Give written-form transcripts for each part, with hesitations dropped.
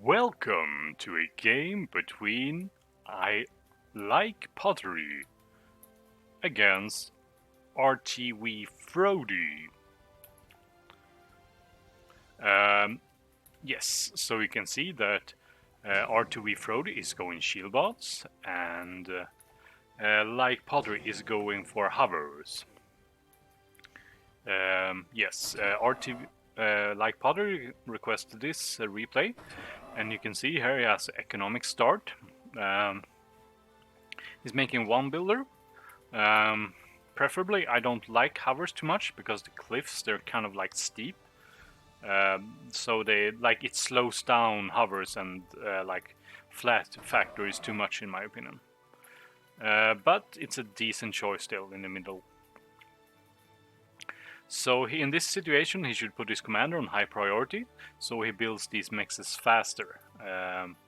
Welcome to a game between I Like Pottery against rtwfroody. Yes, so you can see that rtwfroody is going shield bots and Like Pottery is going for hovers. Yes, Like Pottery requested this replay, and you can see here he has economic start. He's making one builder. Preferably, I don't like hovers too much because the cliffs, they're kind of like steep. So they like it slows down hovers and like flat factories too much in my opinion. But it's a decent choice still in the middle. So in this situation, he should put his commander on high priority, so he builds these mexes faster.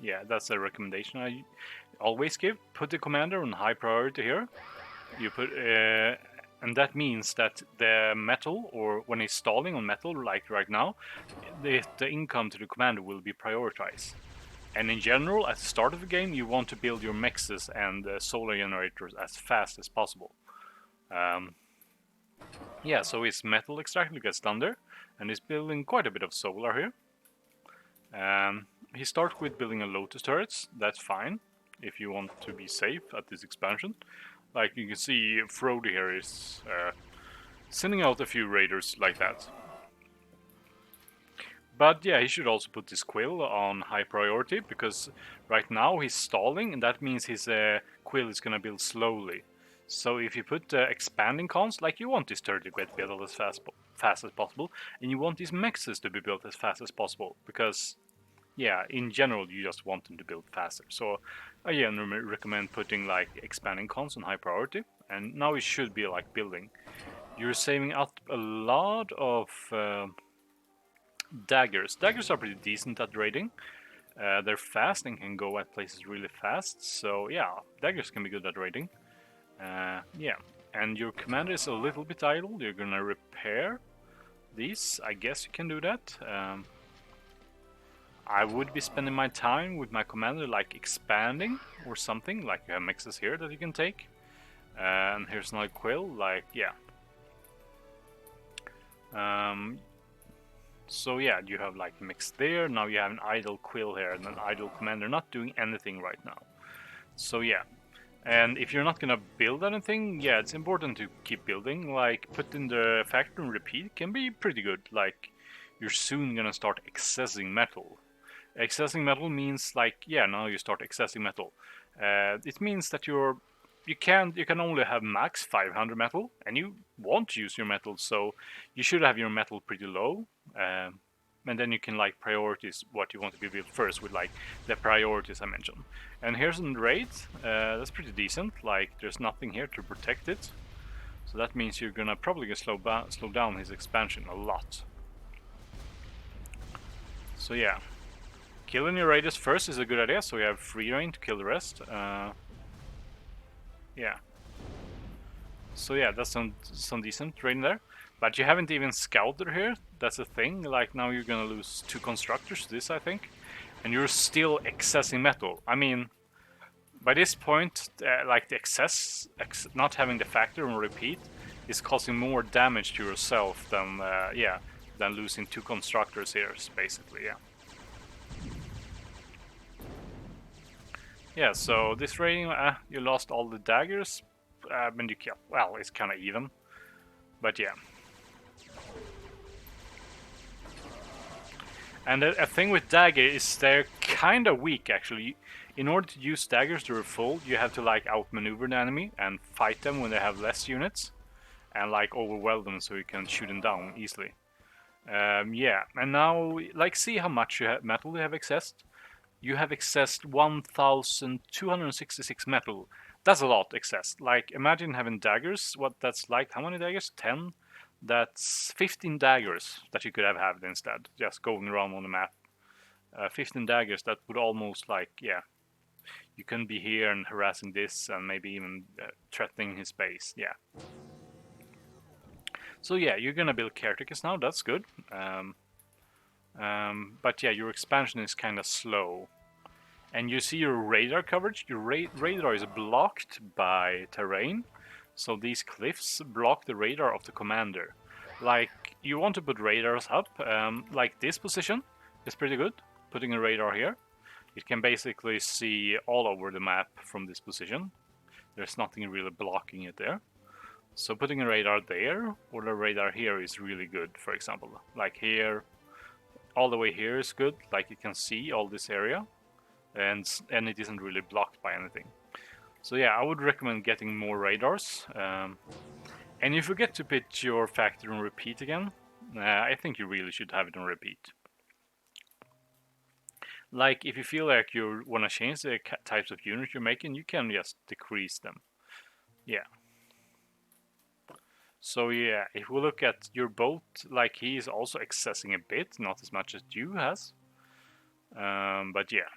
Yeah, that's a recommendation I always give. Put the commander on high priority here. You put, and that means that the metal, or when he's stalling on metal, like right now, the income to the commander will be prioritized. And in general, at the start of the game, you want to build your mexes and solar generators as fast as possible. Yeah, so his metal extractor gets done there, and he's building quite a bit of solar here. He starts with building a lotus turrets. That's fine if you want to be safe at this expansion. Like you can see, Frody here is sending out a few raiders like that. But yeah, he should also put this quill on high priority, because right now he's stalling, and that means his quill is gonna build slowly. So if you put expanding cons, like you want this turret to get built as fast as possible, and you want these mexes to be built as fast as possible, because yeah, in general you just want them to build faster. So I generally recommend putting like expanding cons on high priority, and now it should be like building. You're saving up a lot of daggers. Daggers are pretty decent at raiding. They're fast and can go at places really fast. So yeah, daggers can be good at raiding. Yeah, and your commander is a little bit idle. You're gonna repair these. I guess you can do that. I would be spending my time with my commander like expanding or something. Like you have mexes here that you can take. And here's another quill. Like yeah. So yeah, you have like mix there. Now you have an idle quill here and an idle commander not doing anything right now. So yeah, and if you're not gonna build anything, yeah, it's important to keep building. Like put in the factory and repeat can be pretty good. Like you're soon gonna start accessing metal. Accessing metal means like yeah, now you start accessing metal. It means that you can only have max 500 metal, and you want to use your metal, so you should have your metal pretty low. And then you can like priorities what you want to be built first with like the priorities I mentioned. And here's an raid. That's pretty decent. Like there's nothing here to protect it, so that means you're gonna probably slow down his expansion a lot. So yeah, killing your raiders first is a good idea, so you have free reign to kill the rest. Yeah. So yeah, that's some decent raiding there. But you haven't even scouted here. That's the thing. Like now you're gonna lose 2 constructors to this, I think, and you're still accessing metal. I mean, by this point, like the not having the factor on repeat is causing more damage to yourself than yeah, than losing 2 constructors here, basically. Yeah. Yeah. So this raiding, you lost all the daggers, and you killed. Well, it's kind of even, but yeah. And a thing with dagger is they're kind of weak actually. In order to use daggers to their full, you have to like outmaneuver the enemy and fight them when they have less units, and like overwhelm them so you can shoot them down easily. Yeah, and now like see how much metal you have accessed. You have accessed 1,266 metal. That's a lot accessed. Like imagine having daggers. What that's like? How many daggers? 10. That's 15 daggers that you could have had instead, just going around on the map. 15 daggers, that would almost like, yeah, you can be here and harassing this and maybe even threatening his base, yeah. So yeah, you're gonna build caretakers now, that's good. But yeah, your expansion is kind of slow. And you see your radar coverage. Your radar is blocked by terrain. So these cliffs block the radar of the commander. Like, you want to put radars up, like this position is pretty good. Putting a radar here. It can basically see all over the map from this position. There's nothing really blocking it there. So putting a radar there or the radar here is really good, for example. Like here, all the way here is good, like you can see all this area, and it isn't really blocked by anything. So yeah, I would recommend getting more radars. And if you forget to put your factory on repeat again, I think you really should have it on repeat. Like, if you feel like you want to change the types of units you're making, you can just decrease them. Yeah. So yeah, if we look at your boat, like he is also accessing a bit, not as much as you has. But yeah,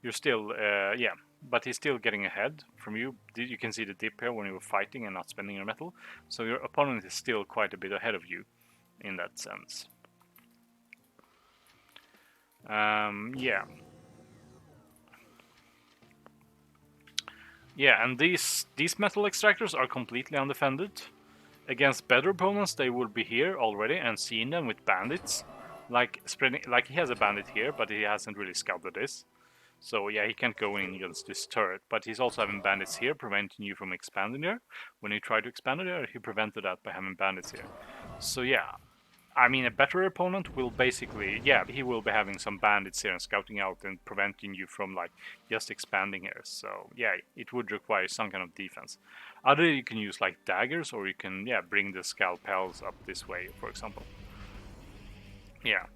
you're still, yeah, but he's still getting ahead from you. You can see the dip here when you were fighting and not spending your metal. So your opponent is still quite a bit ahead of you in that sense. Yeah. Yeah, and these metal extractors are completely undefended. Against better opponents, they would be here already and seeing them with bandits. Like spreading, like he has a bandit here, but he hasn't really scouted this. So yeah, he can't go in against this turret. But he's also having bandits here, preventing you from expanding there. When you try to expand there, he prevented that by having bandits here. So yeah, I mean, a better opponent will basically, yeah, he will be having some bandits here and scouting out and preventing you from like just expanding here. So yeah, it would require some kind of defense. Either you can use like daggers, or you can, yeah, bring the scalpels up this way, for example. Yeah.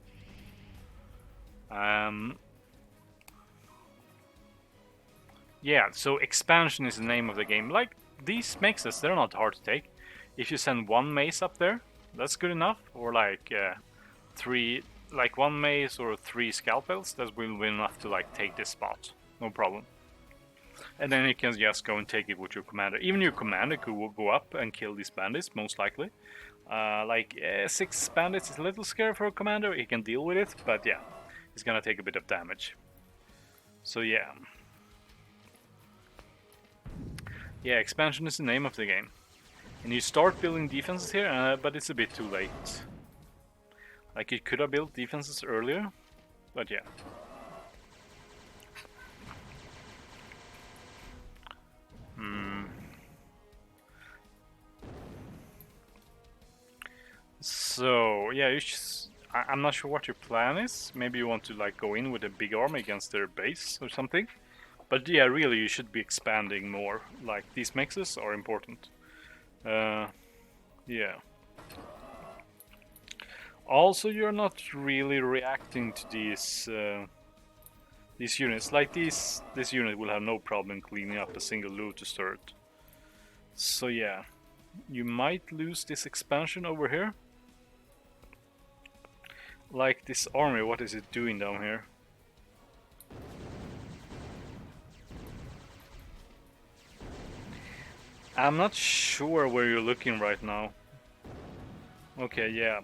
Yeah, so expansion is the name of the game. Like, these mexes, they're not hard to take. If you send one mace up there, that's good enough. Or like one mace or 3 scalpels, that will be enough to like take this spot. No problem. And then you can just go and take it with your commander. Even your commander could go up and kill these bandits, most likely. 6 bandits is a little scary for a commander. He can deal with it, but yeah, he's gonna take a bit of damage. So yeah. Yeah, expansion is the name of the game. And you start building defenses here, but it's a bit too late. Like, you could have built defenses earlier, but yeah. So, yeah, I'm not sure what your plan is. Maybe you want to like go in with a big army against their base or something. But yeah, really, you should be expanding more. Like, these mixes are important. Yeah. Also, you're not really reacting to these units. Like, this unit will have no problem cleaning up a single Lotus turret. So yeah, you might lose this expansion over here. Like, this army, what is it doing down here? I'm not sure where you're looking right now. Okay, yeah.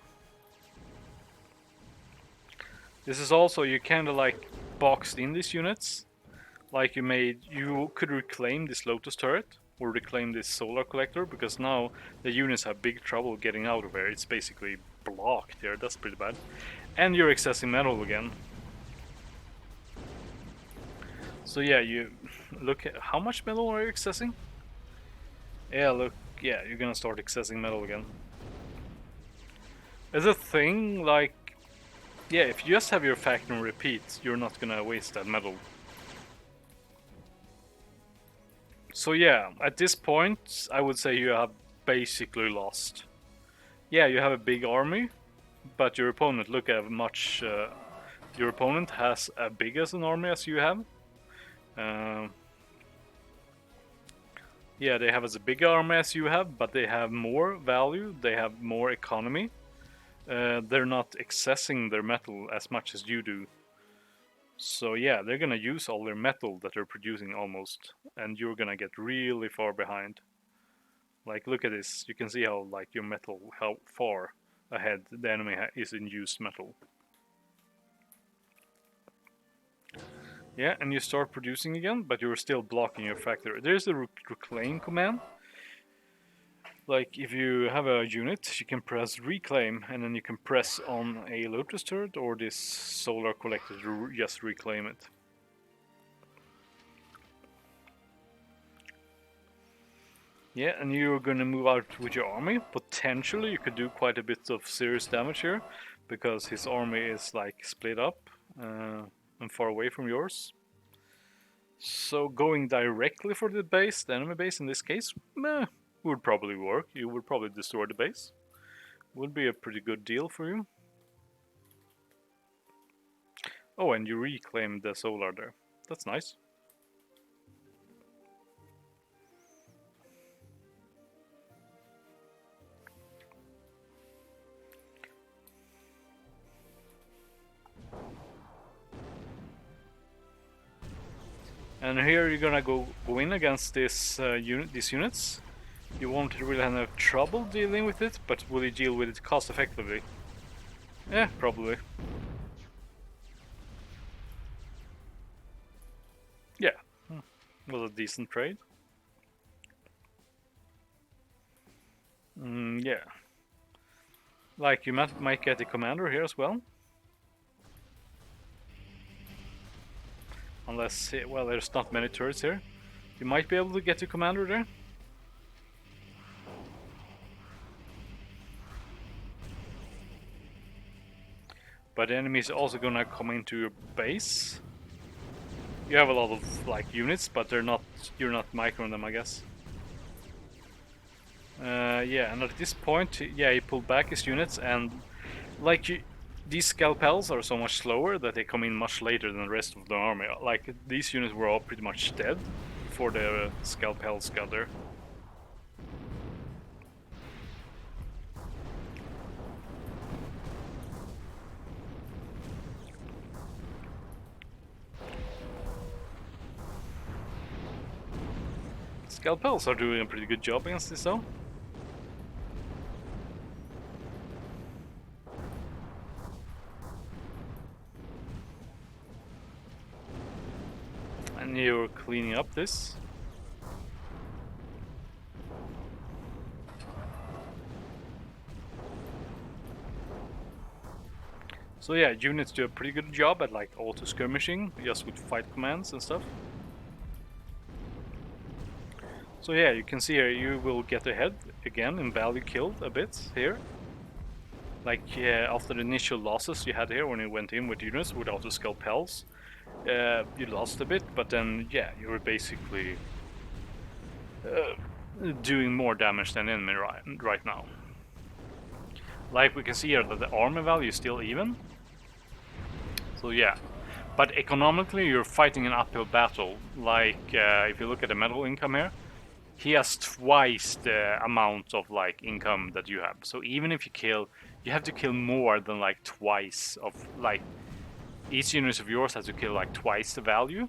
This is also, you kinda like boxed in these units. Like, you could reclaim this Lotus turret or reclaim this solar collector, because now the units have big trouble getting out of here. It's basically blocked here. That's pretty bad. And you're accessing metal again. So yeah, you look at how much metal are you accessing? Yeah, look, yeah, you're gonna start accessing metal again. As a thing, like, yeah, if you just have your factory on repeat, you're not gonna waste that metal. So yeah, at this point, I would say you have basically lost. Yeah, you have a big army, but your opponent, look at how much your opponent has as big as an army as you have. Yeah, they have as a big army as you have, but they have more value, they have more economy. They're not accessing their metal as much as you do. So yeah, they're gonna use all their metal that they're producing almost, and you're gonna get really far behind. Like, look at this, you can see how like your metal, how far ahead the enemy is in used metal. Yeah, and you start producing again, but you're still blocking your factory. There's the reclaim command. Like if you have a unit, you can press reclaim, and then you can press on a lotus turret or this solar collector to just reclaim it. Yeah, and you're gonna move out with your army. Potentially you could do quite a bit of serious damage here, because his army is like split up and far away from yours. So going directly for the base, the enemy base in this case, would probably work. You would probably destroy the base. Would be a pretty good deal for you. Oh, and you reclaim the solar there. That's nice. And here you're gonna go in against these units. You won't really have trouble dealing with it, but will you deal with it cost effectively? Yeah, probably. Yeah, was a decent trade. Yeah. Like you might get the commander here as well. Unless, well, there's not many turrets here. You might be able to get the commander there. But the enemy is also gonna come into your base. You have a lot of like units, but they're not. You're not microing them, I guess. Yeah, and at this point, yeah, he pulled back his units, and like these scalpels are so much slower that they come in much later than the rest of the army. Like these units were all pretty much dead before the scalpels got there. Scalpels are doing a pretty good job against this though. And you're cleaning up this. So yeah, units do a pretty good job at like auto skirmishing, just with fight commands and stuff. So yeah, you can see here you will get ahead again in value killed a bit here. Like after the initial losses you had here when you went in with units without the scalpels, you lost a bit, but then yeah, you were basically doing more damage than enemy right now. Like we can see here that the armor value is still even. So yeah, but economically you're fighting an uphill battle. Like if you look at the metal income here, he has twice the amount of like income that you have. So even if you kill, you have to kill more than like twice of like each unit of yours has to kill like twice the value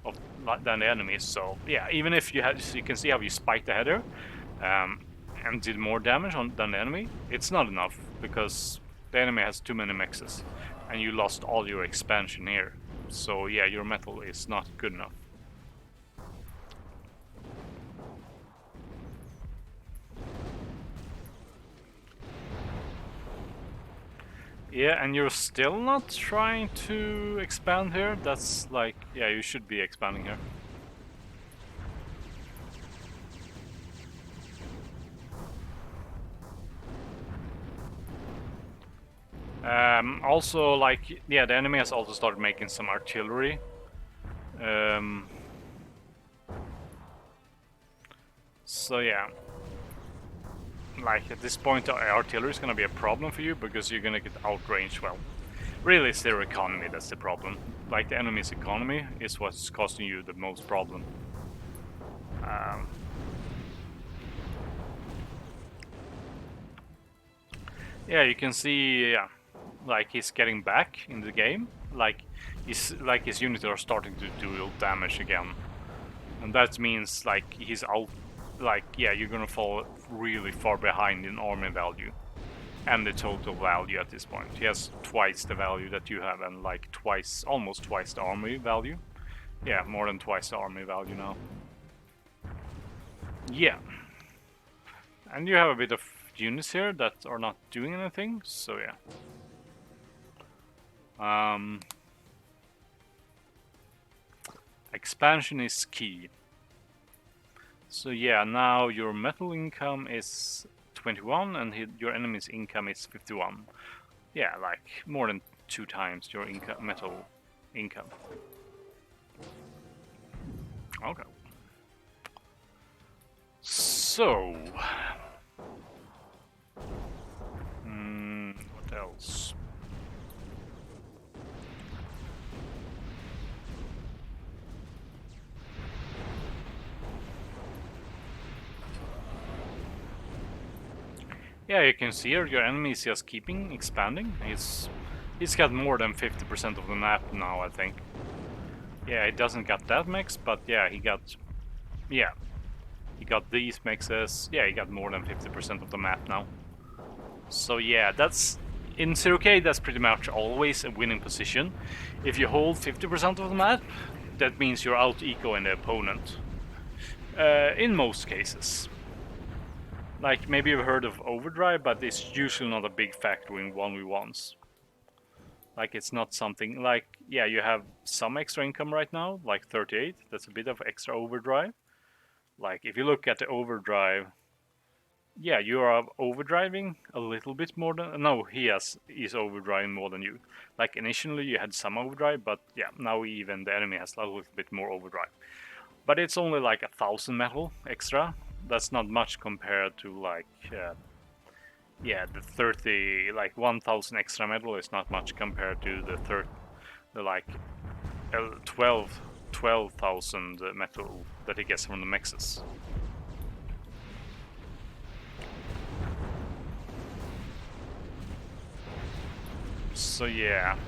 of than the enemies. So yeah, even if you had, so you can see how you spiked the header and did more damage than the enemy, it's not enough because the enemy has too many mexes and you lost all your expansion here. So yeah, your metal is not good enough. Yeah, and you're still not trying to expand here? That's like, yeah, you should be expanding here. Also, like, yeah, the enemy has also started making some artillery. So yeah. Like, at this point, artillery is gonna be a problem for you because you're gonna get outranged. Well, really it's their economy that's the problem. Like, the enemy's economy is what's costing you the most problem. Yeah, you can see, yeah, like he's getting back in the game. Like his units are starting to do real damage again, and that means like he's out. Like, yeah, you're gonna fall really far behind in army value and the total value at this point. He has twice the value that you have and like twice, almost twice the army value. Yeah, more than twice the army value now. Yeah. And you have a bit of units here that are not doing anything, so yeah. Expansion is key. So yeah, now your metal income is 21 and your enemy's income is 51. Yeah, like more than 2 times your metal income. Okay. So, what else? Yeah, you can see here your enemy is just keeping expanding. He's got more than 50% of the map now, I think. Yeah, he doesn't got that mix, but yeah, he got these mixes. Yeah, he got more than 50% of the map now. So yeah, that's in 0K. That's pretty much always a winning position. If you hold 50% of the map, that means you're out ecoing the opponent. In most cases. Like, maybe you've heard of overdrive, but it's usually not a big factor in 1v1s. Like, it's not something like, yeah, you have some extra income right now, like 38. That's a bit of extra overdrive. Like, if you look at the overdrive, yeah, you are overdriving a little bit more than. No, he's overdriving more than you. Like, initially you had some overdrive, but yeah, now even the enemy has a little bit more overdrive. But it's only like 1,000 metal extra. That's not much compared to like, yeah, the 30, like 1,000 extra metal is not much compared to the like 12,000 metal that he gets from the mexes. So yeah.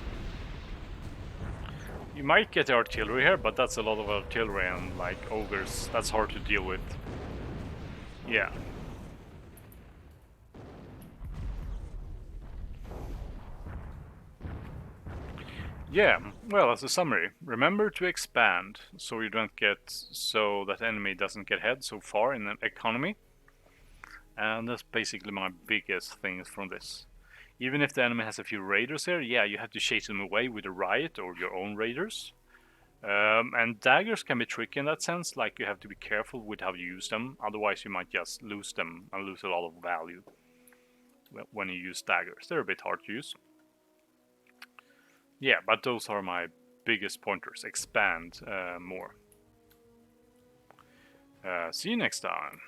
You might get artillery here, but that's a lot of artillery and like ogres. That's hard to deal with. Yeah. Yeah, well, as a summary, remember to expand so you don't get, so that enemy doesn't get ahead so far in the economy. And that's basically my biggest things from this. Even if the enemy has a few raiders here, yeah, you have to chase them away with a riot or your own raiders. And daggers can be tricky in that sense, like you have to be careful with how you use them, otherwise you might just lose them and lose a lot of value when you use daggers. They're a bit hard to use. Yeah, but those are my biggest pointers. Expand more. See you next time.